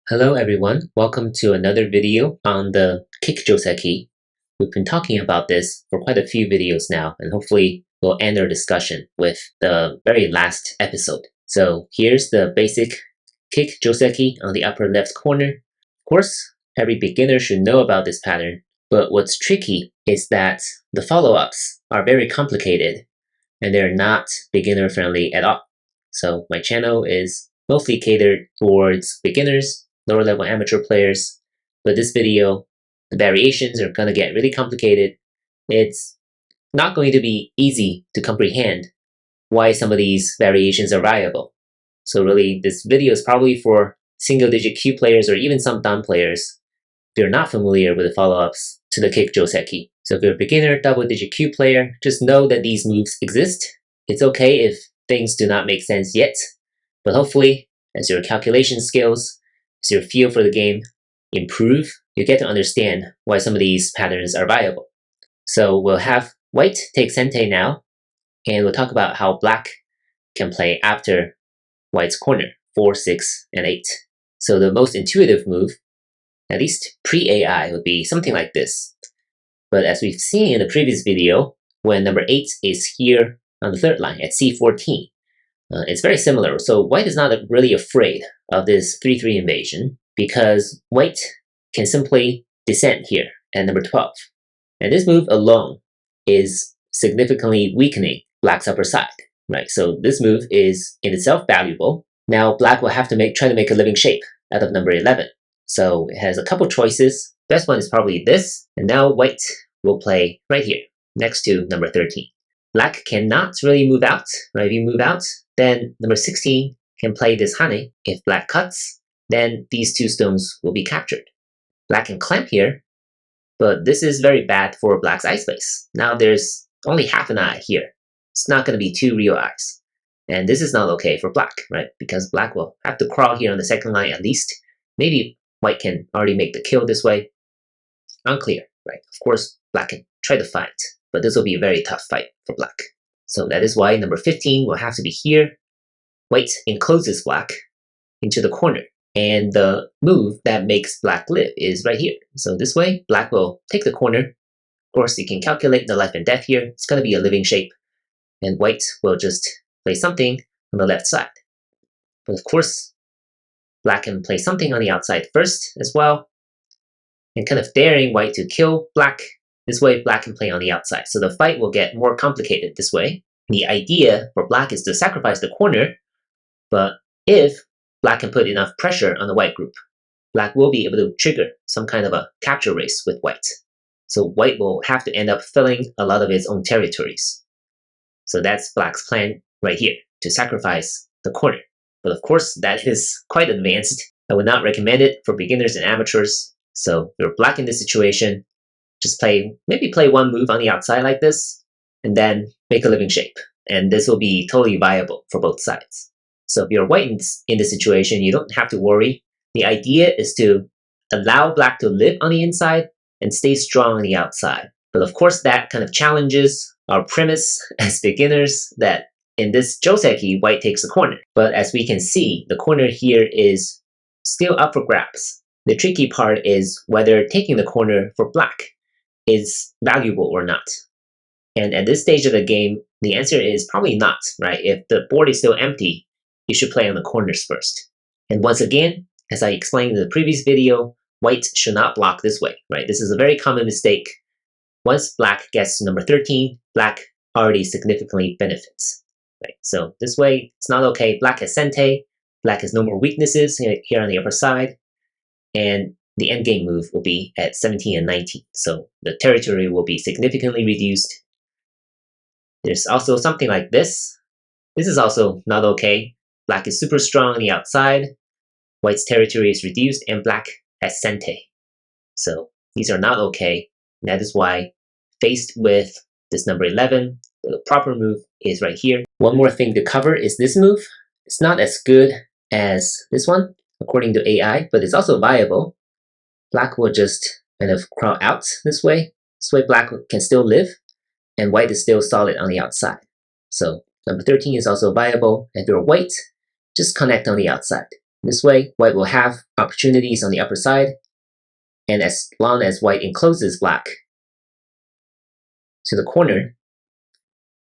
Hello everyone, welcome to another video on the kick Joseki. We've been talking about this for quite a few videos now, and hopefully we'll end our discussion with the very last episode. So here's the basic kick Joseki on the upper left corner. Of course, every beginner should know about this pattern, but what's tricky is that the follow-ups are very complicated and they're not beginner friendly at all. So my channel is mostly catered towards beginners, lower level amateur players, but this video, the variations are going to get really complicated. It's not going to be easy to comprehend why some of these variations are viable. So really, this video is probably for single digit Q players or even some Dan players if you're not familiar with the follow-ups to the kick Joseki. So if you're a beginner double digit Q player, just know that these moves exist. It's okay if things do not make sense yet, but hopefully as your calculation skills, as your feel for the game improve, you get to understand why some of these patterns are viable. So we'll have white take sente now, and we'll talk about how black can play after white's corner, 4, 6, and 8. So the most intuitive move, at least pre-AI, would be something like this. But as we've seen in the previous video, when number 8 is here on the third line at C14, it's very similar. So white is not really afraid of this 3-3 invasion because white can simply descend here at number 12. And this move alone is significantly weakening black's upper side, right? So this move is in itself valuable. Now black will have to try to make a living shape out of number 11. So it has a couple choices. Best one is probably this. And now white will play right here next to number 13. Black cannot really move out, right? If you move out, then number 16 can play this hane. If black cuts, then these two stones will be captured. Black can clamp here, but this is very bad for black's eye space. Now there's only half an eye here. It's not going to be 2 real eyes. And this is not okay for black, right? Because black will have to crawl here on the second line at least. Maybe white can already make the kill this way. Unclear, right? Of course, black can try to fight, but this will be a very tough fight for black. So that is why number 15 will have to be here. White encloses black into the corner. And the move that makes black live is right here. So this way, black will take the corner. Of course, you can calculate the life and death here. It's going to be a living shape. And white will just play something on the left side. But of course, black can play something on the outside first as well. And kind of daring white to kill black. This way, black can play on the outside. So the fight will get more complicated this way. The idea for black is to sacrifice the corner, but if black can put enough pressure on the white group, black will be able to trigger some kind of a capture race with white. So white will have to end up filling a lot of its own territories. So that's black's plan right here, to sacrifice the corner. But of course, that is quite advanced. I would not recommend it for beginners and amateurs. So if you're black in this situation, just maybe play one move on the outside like this, and then make a living shape. And this will be totally viable for both sides. So if you're white in this situation, you don't have to worry. The idea is to allow black to live on the inside and stay strong on the outside. But of course, that kind of challenges our premise as beginners that in this Joseki, white takes the corner. But as we can see, the corner here is still up for grabs. The tricky part is whether taking the corner for black is valuable or not. And at this stage of the game, the answer is probably not, right? If the board is still empty, you should play on the corners first. And once again, as I explained in the previous video, white should not block this way, right? This is a very common mistake. Once black gets to number 13, black already significantly benefits, right? So this way, it's not okay. Black has sente, black has no more weaknesses here on the upper side, and the endgame move will be at 17 and 19. So the territory will be significantly reduced. There's also something like this. This is also not okay. Black is super strong on the outside. White's territory is reduced, and black has sente. So these are not okay. That is why, faced with this number 11, the proper move is right here. One more thing to cover is this move. It's not as good as this one, according to AI, but it's also viable. Black will just kind of crawl out this way. This way black can still live, and white is still solid on the outside. So number 13 is also viable. If you're white, just connect on the outside. This way, white will have opportunities on the upper side, and as long as white encloses black to the corner,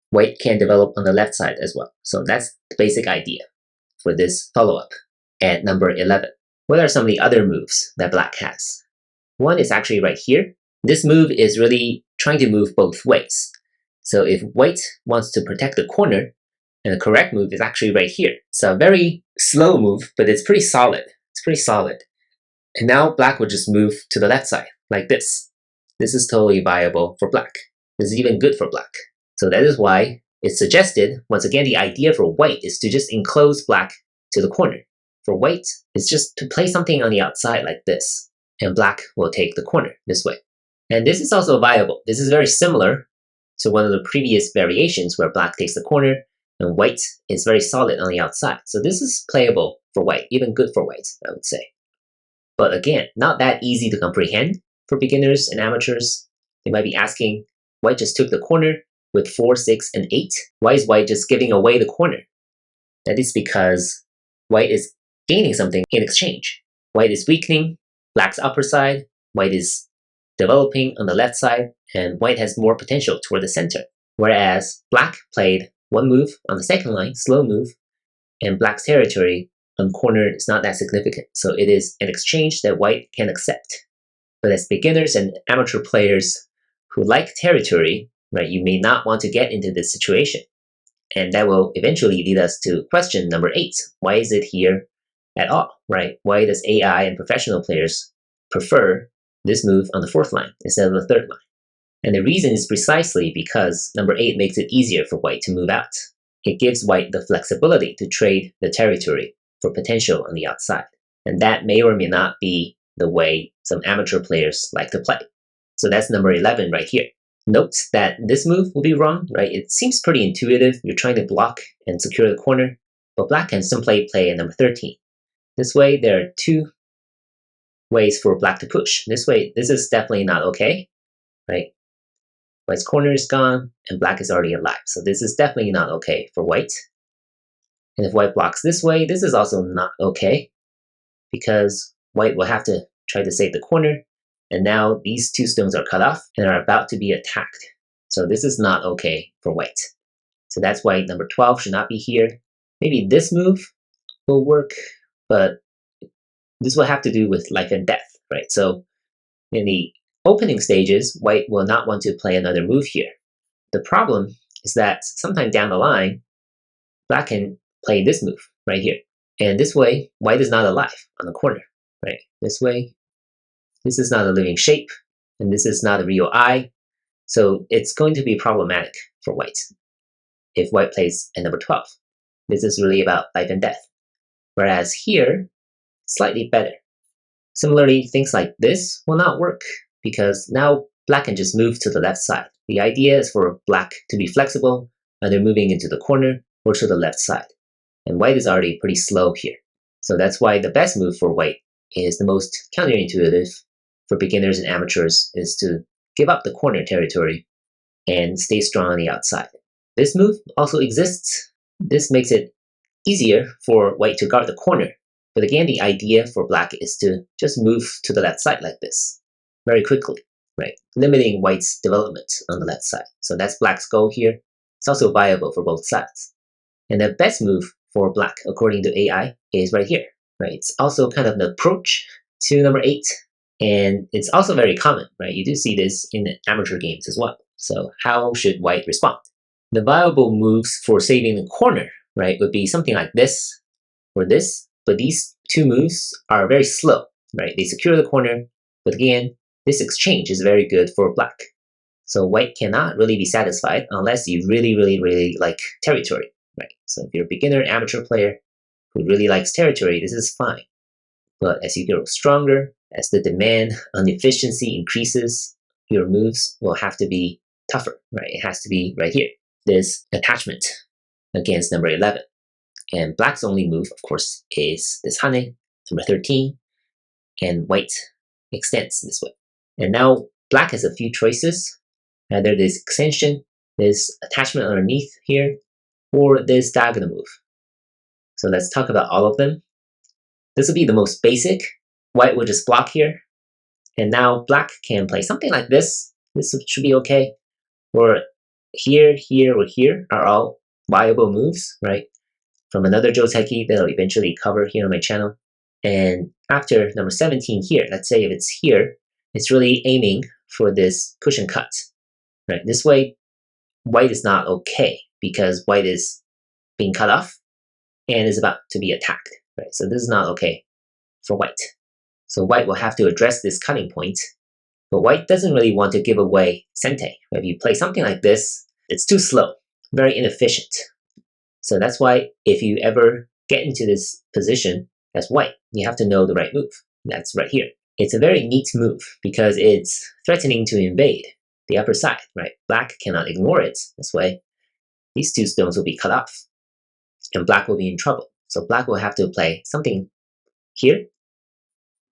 white can develop on the left side as well. So that's the basic idea for this follow-up. At number 11, what are some of the other moves that black has? One is actually right here. This move is really trying to move both ways. So if white wants to protect the corner, and the correct move is actually right here. It's a very slow move, but it's pretty solid. It's pretty solid. And now black will just move to the left side, like this. This is totally viable for black. This is even good for black. So that is why it's suggested, once again, the idea for white is to just enclose black to the corner. For white, it's just to play something on the outside like this, and black will take the corner this way. And this is also viable. This is very similar to one of the previous variations where black takes the corner and white is very solid on the outside. So this is playable for white, even good for white, I would say. But again, not that easy to comprehend for beginners and amateurs. They might be asking, white just took the corner with 4, 6, and 8. Why is white just giving away the corner? That is because white is gaining something in exchange. White is weakening black's upper side, white is developing on the left side, and white has more potential toward the center. Whereas black played one move on the second line, slow move, and black's territory on corner is not that significant. So it is an exchange that white can accept. But as beginners and amateur players who like territory, right, you may not want to get into this situation. And that will eventually lead us to question number 8. Why is it here at all, right? Why does AI and professional players prefer this move on the 4th line instead of the 3rd line? And the reason is precisely because number 8 makes it easier for white to move out. It gives white the flexibility to trade the territory for potential on the outside. And that may or may not be the way some amateur players like to play. So that's number 11 right here. Note that this move will be wrong, right? It seems pretty intuitive. You're trying to block and secure the corner, but black can simply play at number 13. This way, there are 2 ways for black to push. This way, this is definitely not okay, right? White's corner is gone, and black is already alive. So this is definitely not okay for white. And if white blocks this way, this is also not okay, because white will have to try to save the corner, and now these 2 stones are cut off and are about to be attacked. So this is not okay for white. So that's why number 12 should not be here. Maybe this move will work, but this will have to do with life and death, right? So in the opening stages, white will not want to play another move here. The problem is that sometime down the line, black can play this move right here. And this way, white is not alive on the corner, right? This way, this is not a living shape, and this is not a real eye. So it's going to be problematic for white if white plays at number 12. This is really about life and death. Whereas here, slightly better. Similarly, things like this will not work because now black can just move to the left side. The idea is for black to be flexible, either moving into the corner or to the left side. And white is already pretty slow here. So that's why the best move for white is the most counterintuitive for beginners and amateurs is to give up the corner territory and stay strong on the outside. This move also exists. This makes it easier for white to guard the corner. But again, the idea for black is to just move to the left side like this very quickly, right? Limiting white's development on the left side. So that's black's goal here. It's also viable for both sides. And the best move for black, according to AI, is right here, right? It's also kind of an approach to number 8. And it's also very common, right? You do see this in amateur games as well. So how should white respond? The viable moves for saving the corner, right, would be something like this or this. But these 2 moves are very slow, right? They secure the corner, but again, this exchange is very good for black. So white cannot really be satisfied unless you really, really, really like territory, right? So if you're a beginner amateur player who really likes territory, this is fine. But as you grow stronger, as the demand on efficiency increases, your moves will have to be tougher, right? It has to be right here, this attachment against number 11. And black's only move, of course, is this hane, number 13, and white extends this way. And now black has a few choices, either this extension, this attachment underneath here, or this diagonal move. So let's talk about all of them. This will be the most basic. White will just block here. And now black can play something like this. This should be okay. Or here, here, or here are all viable moves, right? From another Joseki that I'll eventually cover here on my channel. And after number 17 here, let's say if it's here, it's really aiming for this push and cut, right? This way, white is not okay because white is being cut off and is about to be attacked, right? So this is not okay for white. So white will have to address this cutting point, but white doesn't really want to give away sente. If you play something like this, it's too slow, very inefficient. So that's why if you ever get into this position as white, you have to know the right move. That's right here. It's a very neat move because it's threatening to invade the upper side, right? Black cannot ignore it. This way, these two stones will be cut off and black will be in trouble. So black will have to play something here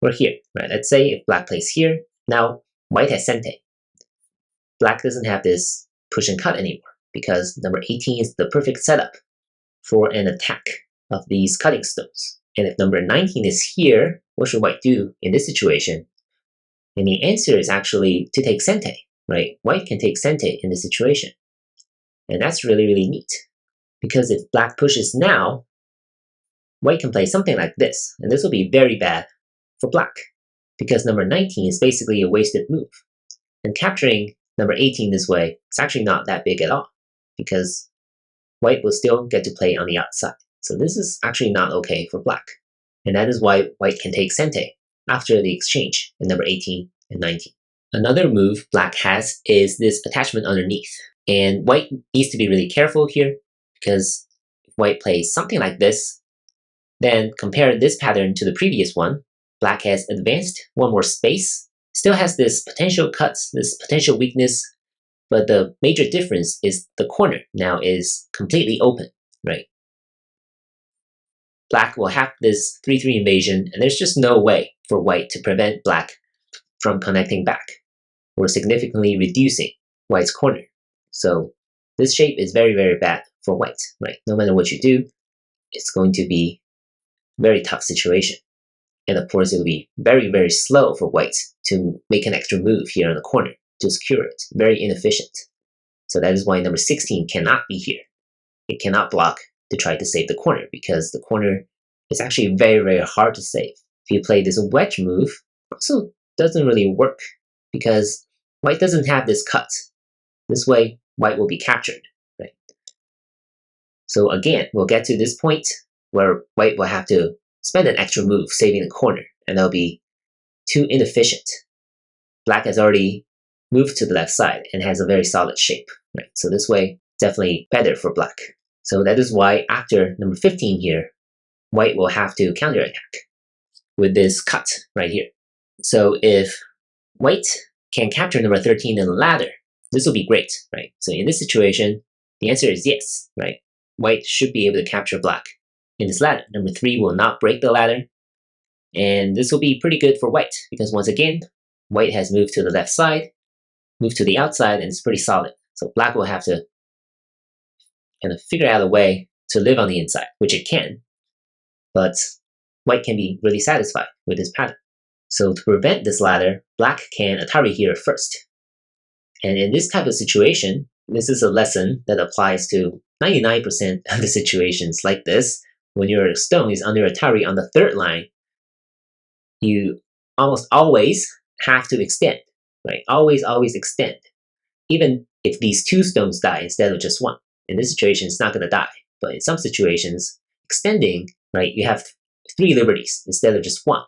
or here, right? Let's say if black plays here, now white has sente. Black doesn't have this push and cut anymore because number 18 is the perfect setup for an attack of these cutting stones. And if number 19 is here, what should white do in this situation? And the answer is actually to take sente, right? White can take sente in this situation. And that's really, really neat. Because if black pushes now, white can play something like this. And this will be very bad for black. Because number 19 is basically a wasted move. And capturing number 18 this way is actually not that big at all. Because white will still get to play on the outside. So this is actually not okay for black. And that is why white can take sente after the exchange in number 18 and 19. Another move black has is this attachment underneath. And white needs to be really careful here because if white plays something like this, then compare this pattern to the previous one. Black has advanced one more space, still has this potential cuts, this potential weakness, but the major difference is the corner now is completely open, right? Black will have this 3-3 invasion, and there's just no way for white to prevent black from connecting back or significantly reducing white's corner. So this shape is very, very bad for white, right? No matter what you do, it's going to be a very tough situation. And of course, it will be very, very slow for white to make an extra move here in the corner to secure it. Very inefficient. So that is why number 16 cannot be here. It cannot block to try to save the corner because the corner is actually very, very hard to save. If you play this wedge move, also doesn't really work because white doesn't have this cut. This way, white will be captured, right? So again, we'll get to this point where white will have to spend an extra move saving the corner, and that'll be too inefficient. Black has already moved to the left side and has a very solid shape, right? So this way, definitely better for black. So that is why after number 15 here, white will have to counterattack with this cut right here. So if white can capture number 13 in the ladder, this will be great, right? So in this situation, the answer is yes, right? White should be able to capture black in this ladder. Number 3 will not break the ladder. And this will be pretty good for white because once again, white has moved to the left side, moved to the outside, and it's pretty solid. So black will have to kind of figure out a way to live on the inside, which it can, but white can be really satisfied with this pattern. So to prevent this ladder, black can Atari here first. And in this type of situation, this is a lesson that applies to 99% of the situations like this. When your stone is under Atari on the third line, you almost always have to extend, right? Always, always extend. Even if these two stones die instead of just one. In this situation, it's not going to die. But in some situations, extending, right, you have 3 liberties instead of just 1.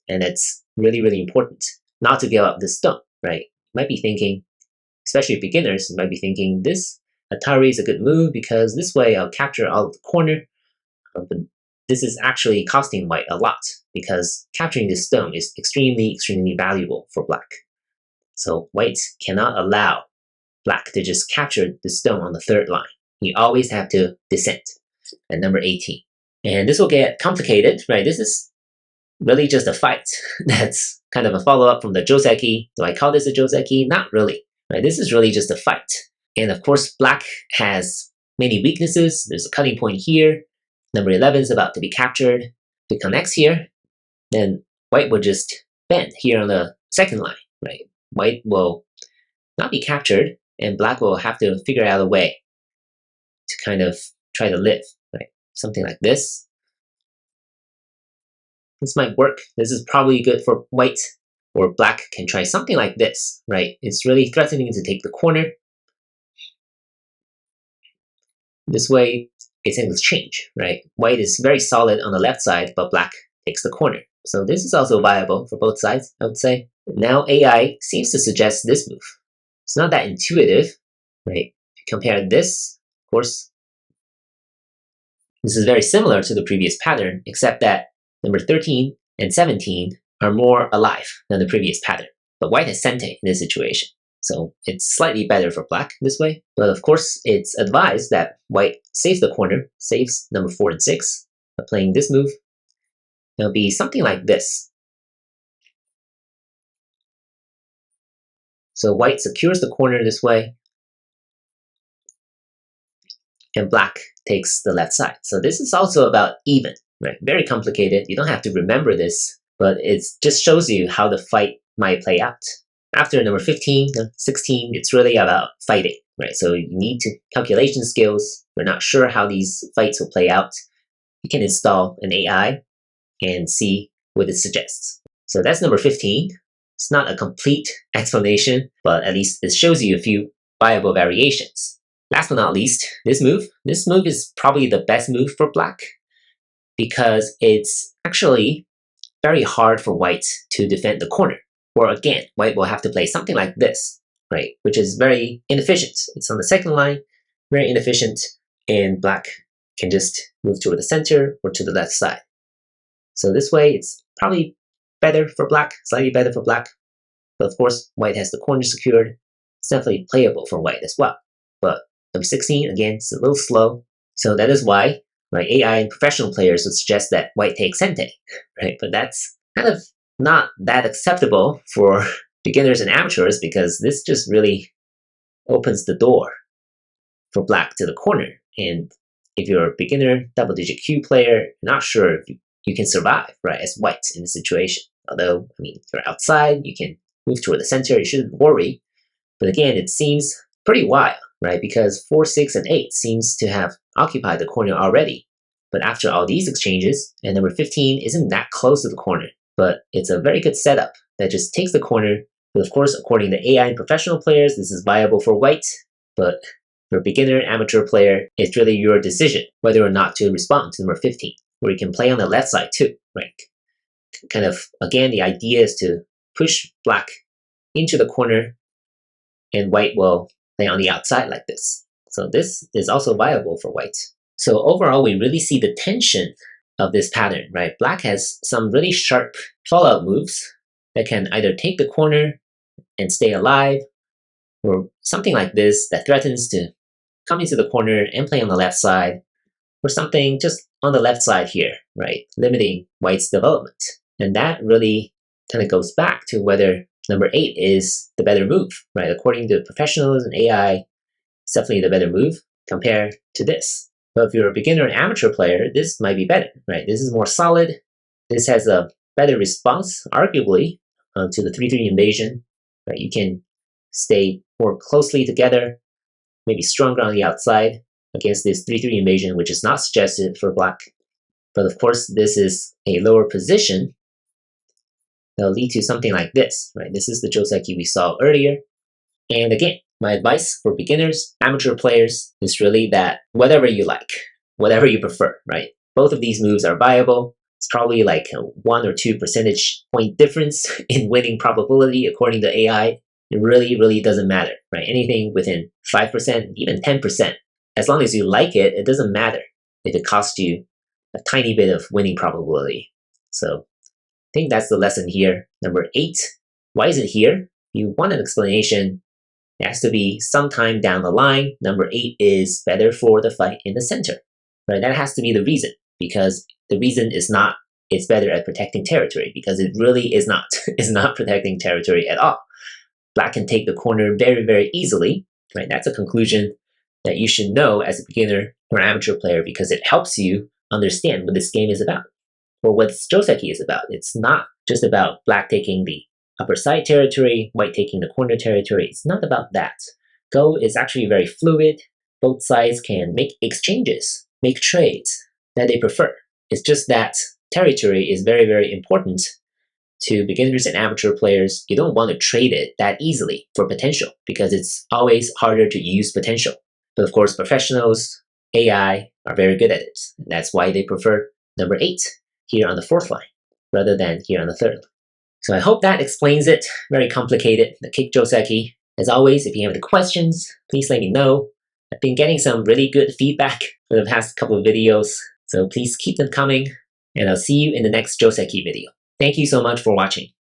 And it's really, really important not to give up this stone, right? You might be thinking, especially beginners, might be thinking, this Atari is a good move because this way I'll capture all of the corner. But this is actually costing white a lot because capturing this stone is extremely, extremely valuable for black. So white cannot allow black to just capture the stone on the third line. You always have to descend at number 18. And this will get complicated, right? This is really just a fight. That's kind of a follow-up from the Joseki. Do I call this a Joseki? Not really, right? This is really just a fight. And of course, black has many weaknesses. There's a cutting point here. Number 11 is about to be captured. If it connects here, then white will just bend here on the second line, right? White will not be captured, and black will have to figure out a way to kind of try to live, right? Something like this. This might work. This is probably good for white, or black can try something like this, right? It's really threatening to take the corner. This way, it's an exchange, right? White is very solid on the left side, but black takes the corner. So this is also viable for both sides, I would say. Now AI seems to suggest this move. It's not that intuitive, right? If you compare this, of course, this is very similar to the previous pattern, except that number 13 and 17 are more alive than the previous pattern. But white has Sente in this situation. So it's slightly better for black this way. But of course, it's advised that white saves the corner, saves number 4 and 6. But playing this move, it'll be something like this. So white secures the corner this way, and black takes the left side. So this is also about even, right? Very complicated. You don't have to remember this, but it just shows you how the fight might play out. After number 15, 16, it's really about fighting, right? So you need to calculation skills. We're not sure how these fights will play out. You can install an AI and see what it suggests. So that's number 15. It's not a complete explanation, but at least it shows you a few viable variations. Last but not least, this move. This move is probably the best move for black because it's actually very hard for white to defend the corner. Or again, white will have to play something like this, right? Which is very inefficient. It's on the second line, very inefficient, and black can just move toward the center or to the left side. So this way, it's probably better for black, slightly better for black. But of course, white has the corner secured. It's definitely playable for white as well. But number 16, again, it's a little slow. So that is why, right, AI and professional players would suggest that white takes Sente, right? But that's kind of not that acceptable for beginners and amateurs because this just really opens the door for black to the corner. And if you're a beginner double-digit Q player, not sure if you can survive, right, as white in this situation. Although, I mean, you're outside, you can move toward the center, you shouldn't worry. But again, it seems pretty wild, right? Because 4, 6, and 8 seems to have occupied the corner already. But after all these exchanges, and number 15 isn't that close to the corner, but it's a very good setup that just takes the corner. But of course, according to AI and professional players, this is viable for white, but for a beginner, amateur player, it's really your decision whether or not to respond to number 15, where you can play on the left side too, right? Kind of, again, the idea is to push black into the corner, and white will play on the outside like this. So this is also viable for white. So overall, we really see the tension of this pattern, right? Black has some really sharp fallout moves that can either take the corner and stay alive, or something like this that threatens to come into the corner and play on the left side, or something just on the left side here, right? Limiting white's development. And that really kind of goes back to whether number 8 is the better move, right? According to professionals and AI, it's definitely the better move compared to this. But if you're a beginner and amateur player, this might be better, right? This is more solid. This has a better response, arguably, to the 3-3 invasion, right? You can stay more closely together, maybe stronger on the outside against this 3-3 invasion, which is not suggested for black. But of course, this is a lower position that'll lead to something like this, right? This is the Joseki we saw earlier. And again, my advice for beginners, amateur players is really that whatever you like, whatever you prefer, right? Both of these moves are viable. It's probably like a 1 or 2 percentage point difference in winning probability according to AI. It really, really doesn't matter, right? Anything within 5%, even 10%. As long as you like it, it doesn't matter if it costs you a tiny bit of winning probability. So I think that's the lesson here. Number 8, why is it here? If you want an explanation, it has to be sometime down the line. Number 8 is better for the fight in the center, right? That has to be the reason, because the reason is not it's better at protecting territory, because it really is not. It's not protecting territory at all. Black can take the corner very, very easily, right? That's a conclusion that you should know as a beginner or amateur player, because it helps you understand what this game is about. or what Joseki is about. It's not just about black taking the upper side territory, white taking the corner territory. It's not about that. Go is actually very fluid. Both sides can make exchanges, make trades that they prefer. It's just that territory is very, very important to beginners and amateur players. You don't want to trade it that easily for potential because it's always harder to use potential. But of course, professionals, AI are very good at it. And that's why they prefer number 8 here on the 4th line rather than here on the 3rd line. So I hope that explains it. Very complicated, the kick Joseki. As always, if you have any questions, please let me know. I've been getting some really good feedback for the past couple of videos, so please keep them coming, and I'll see you in the next Joseki video. Thank you so much for watching.